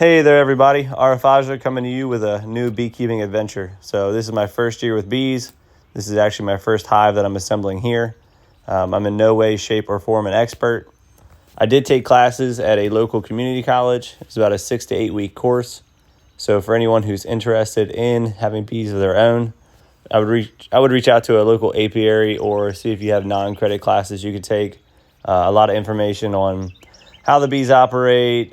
Hey there everybody, Aurafaja coming to you with a new beekeeping adventure. So this is my first year with bees. This is actually my first hive that I'm assembling here. I'm in no way, shape, or form an expert. I did take classes at a local community college. It's about a 6 to 8 week course. So for anyone who's interested in having bees of their own, I would reach out to a local apiary or see if you have non-credit classes you could take. A lot of information on how the bees operate,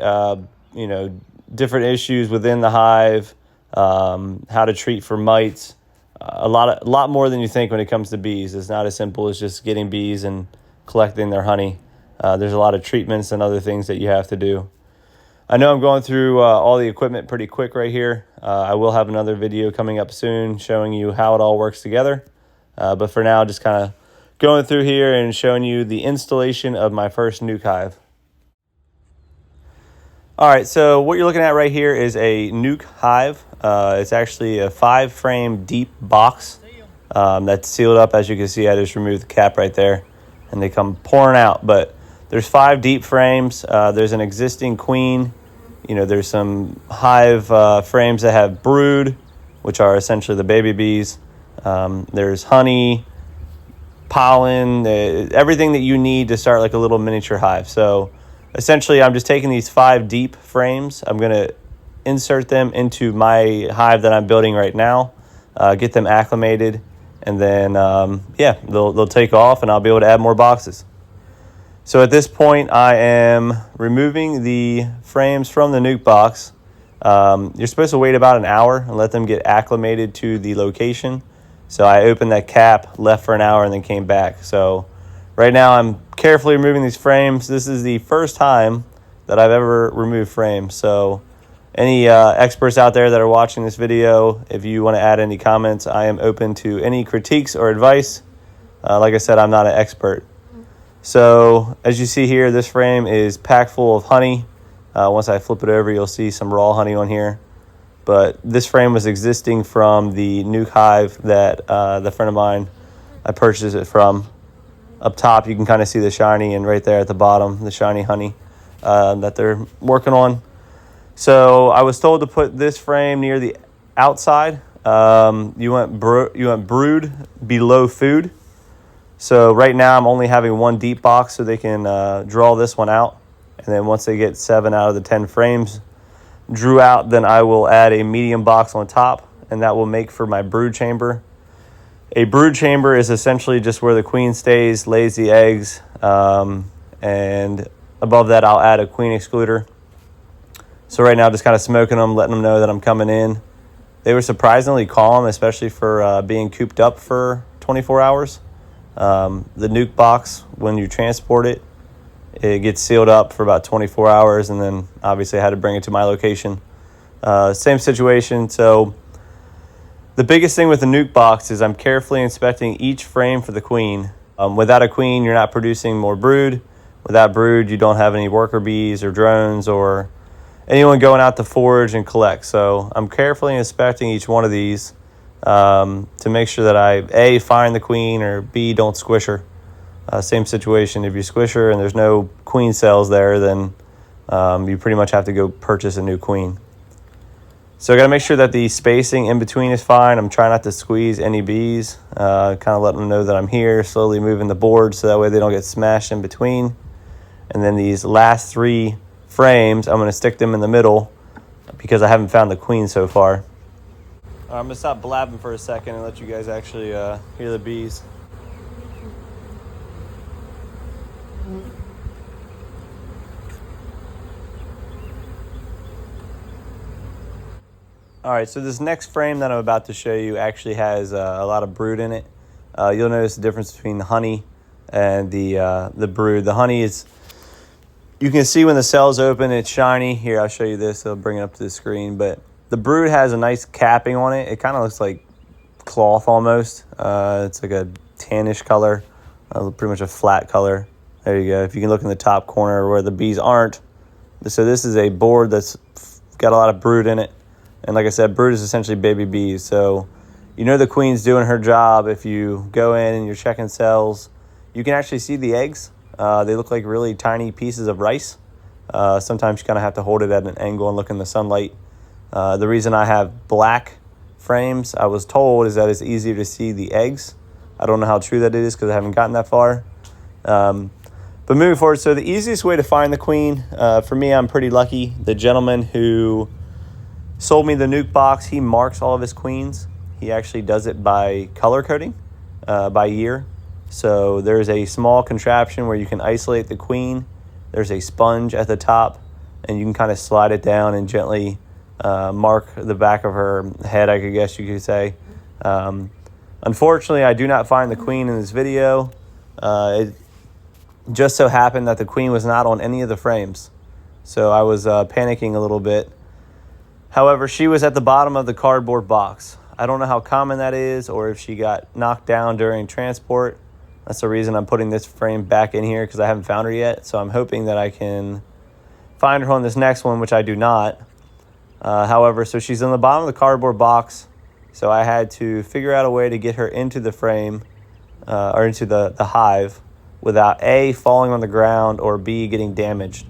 different issues within the hive, how to treat for mites, a lot more than you think when it comes to bees. It's not as simple as just getting bees and collecting their honey. There's a lot of treatments and other things that you have to do. I know I'm going through all the equipment pretty quick right here. I will have another video coming up soon showing you how it all works together. But for now, just kind of going through here and showing you the installation of my first nuke hive. All right, so what you're looking at right here is a nuke hive. It's actually a 5-frame deep box that's sealed up. As you can see, I just removed the cap right there, and they come pouring out. But there's 5 deep frames. There's an existing queen. There's some hive frames that have brood, which are essentially the baby bees. There's honey, pollen, everything that you need to start like a little miniature hive. So essentially, I'm just taking these 5 deep frames. I'm going to insert them into my hive that I'm building right now, get them acclimated, and then, they'll take off, and I'll be able to add more boxes. So at this point, I am removing the frames from the nuke box. You're supposed to wait about an hour and let them get acclimated to the location. So I opened that cap, left for an hour, and then came back. So right now, I'm carefully removing these frames. This is the first time that I've ever removed frames. So any experts out there that are watching this video, if you want to add any comments, I am open to any critiques or advice. Like I said, I'm not an expert. So as you see here, this frame is packed full of honey. Once I flip it over, you'll see some raw honey on here. But this frame was existing from the nuke hive that the friend of mine I purchased it from. Up top, you can kind of see the shiny, and right there at the bottom, the shiny honey that they're working on. So I was told to put this frame near the outside. You want brood below food. So right now, I'm only having 1 deep box so they can draw this one out. And then once they get 7 out of the 10 frames drew out, then I will add a medium box on top, and that will make for my brood chamber. A brood chamber is essentially just where the queen stays, lays the eggs, and above that I'll add a queen excluder. So right now, just kind of smoking them, letting them know that I'm coming in. They were surprisingly calm, especially for being cooped up for 24 hours. The nuke box, when you transport it, it gets sealed up for about 24 hours, and then obviously I had to bring it to my location. Same situation, so the biggest thing with the nuke box is I'm carefully inspecting each frame for the queen. Without a queen, you're not producing more brood. Without brood, you don't have any worker bees or drones or anyone going out to forage and collect. So I'm carefully inspecting each one of these to make sure that I, A, find the queen, or B, don't squish her. Same situation. If you squish her and there's no queen cells there, then you pretty much have to go purchase a new queen. So I got to make sure that the spacing in between is fine. I'm trying not to squeeze any bees, kind of letting them know that I'm here, slowly moving the board so that way they don't get smashed in between. And then these last 3 frames, I'm going to stick them in the middle because I haven't found the queen so far. All right, I'm going to stop blabbing for a second and let you guys actually hear the bees. All right, so this next frame that I'm about to show you actually has a lot of brood in it. You'll notice the difference between the honey and the brood. The honey is, you can see when the cell's open, it's shiny. Here, I'll show you this. I'll bring it up to the screen. But the brood has a nice capping on it. It kind of looks like cloth almost. It's like a tannish color, pretty much a flat color. There you go. If you can look in the top corner where the bees aren't. So this is a board that's got a lot of brood in it. And like I said, brood is essentially baby bees. So the queen's doing her job. If you go in and you're checking cells, you can actually see the eggs. They look like really tiny pieces of rice. Sometimes you kind of have to hold it at an angle and look in the sunlight. The reason I have black frames, I was told, is that it's easier to see the eggs. I don't know how true that is because I haven't gotten that far. But moving forward, so the easiest way to find the queen, for me, I'm pretty lucky. The gentleman who sold me the nuke box, he marks all of his queens. He actually does it by color coding, by year. So there's a small contraption where you can isolate the queen. There's a sponge at the top, and you can kind of slide it down and gently mark the back of her head, I guess you could say. Unfortunately, I do not find the queen in this video. It just so happened that the queen was not on any of the frames, so I was panicking a little bit. However, she was at the bottom of the cardboard box. I don't know how common that is, or if she got knocked down during transport. That's the reason I'm putting this frame back in here, because I haven't found her yet. So I'm hoping that I can find her on this next one, which I do not. However, so she's in the bottom of the cardboard box. So I had to figure out a way to get her into the frame, or into the hive, without A, falling on the ground, or B, getting damaged.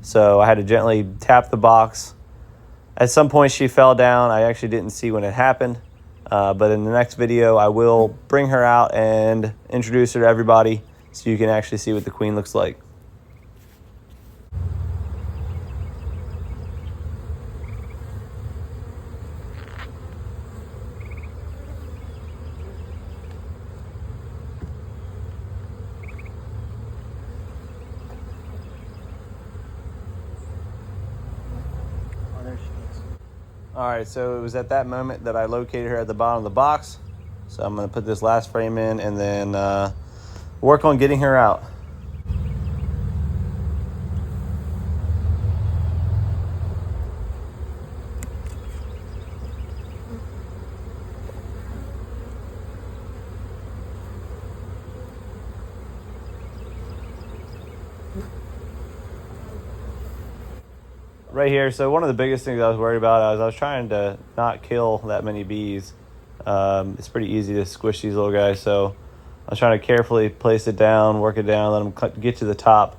So I had to gently tap the box. At some point she fell down. I actually didn't see when it happened. But in the next video, I will bring her out and introduce her to everybody so you can actually see what the queen looks like. All right, so it was at that moment that I located her at the bottom of the box. So I'm going to put this last frame in and then work on getting her out. Right here, so one of the biggest things I was worried about is I was trying to not kill that many bees. It's pretty easy to squish these little guys, so I was trying to carefully place it down, work it down, let them get to the top.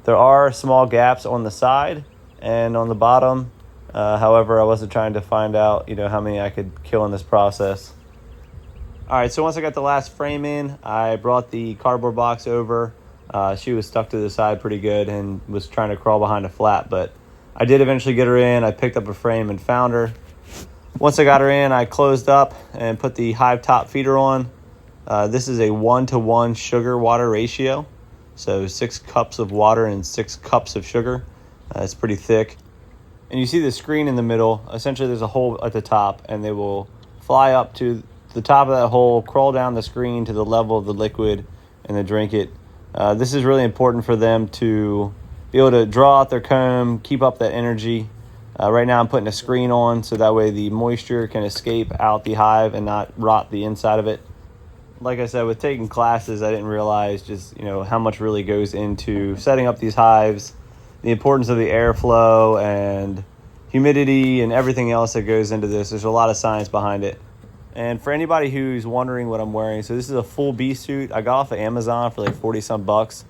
There are small gaps on the side and on the bottom. However, I wasn't trying to find out, how many I could kill in this process. All right, so once I got the last frame in, I brought the cardboard box over. She was stuck to the side pretty good and was trying to crawl behind a flap, but I did eventually get her in. I picked up a frame and found her. Once I got her in, I closed up and put the hive top feeder on. This is a 1-to-1 sugar-water ratio. So 6 cups of water and 6 cups of sugar. It's pretty thick. And you see the screen in the middle. Essentially, there's a hole at the top, and they will fly up to the top of that hole, crawl down the screen to the level of the liquid, and then drink it. This is really important for them to be able to draw out their comb, keep up that energy. Right now I'm putting a screen on so that way the moisture can escape out the hive and not rot the inside of it. Like I said, with taking classes, I didn't realize just, how much really goes into setting up these hives, the importance of the airflow and humidity and everything else that goes into this. There's a lot of science behind it. And for anybody who's wondering what I'm wearing, so this is a full bee suit. I got off of Amazon for like 40 some bucks.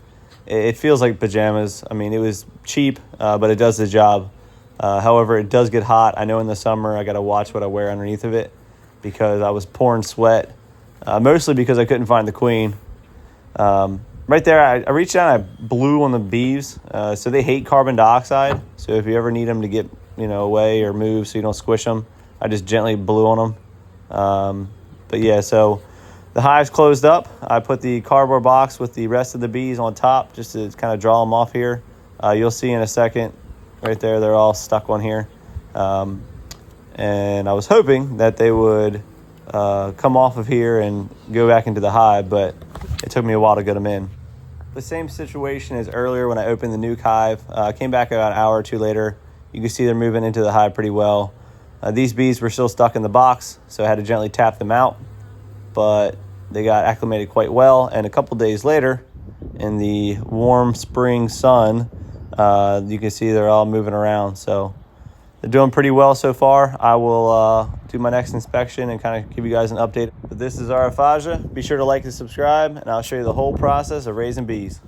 It feels like pajamas. I mean, it was cheap, but it does the job. However, it does get hot. I know in the summer I got to watch what I wear underneath of it because I was pouring sweat, mostly because I couldn't find the queen. Right there, I reached out and I blew on the bees. So they hate carbon dioxide. So if you ever need them to get away or move so you don't squish them, I just gently blew on them. But yeah, so the hive's closed up. I put the cardboard box with the rest of the bees on top just to kind of draw them off here. You'll see in a second, right there, they're all stuck on here. And I was hoping that they would come off of here and go back into the hive, but it took me a while to get them in. The same situation as earlier when I opened the nuke hive. I came back about an hour or two later. You can see they're moving into the hive pretty well. These bees were still stuck in the box, so I had to gently tap them out. But they got acclimated quite well, and a couple days later, in the warm spring sun, you can see they're all moving around. So they're doing pretty well so far. I will do my next inspection and kind of give you guys an update. But this is Aurafaja. Be sure to like and subscribe, and I'll show you the whole process of raising bees.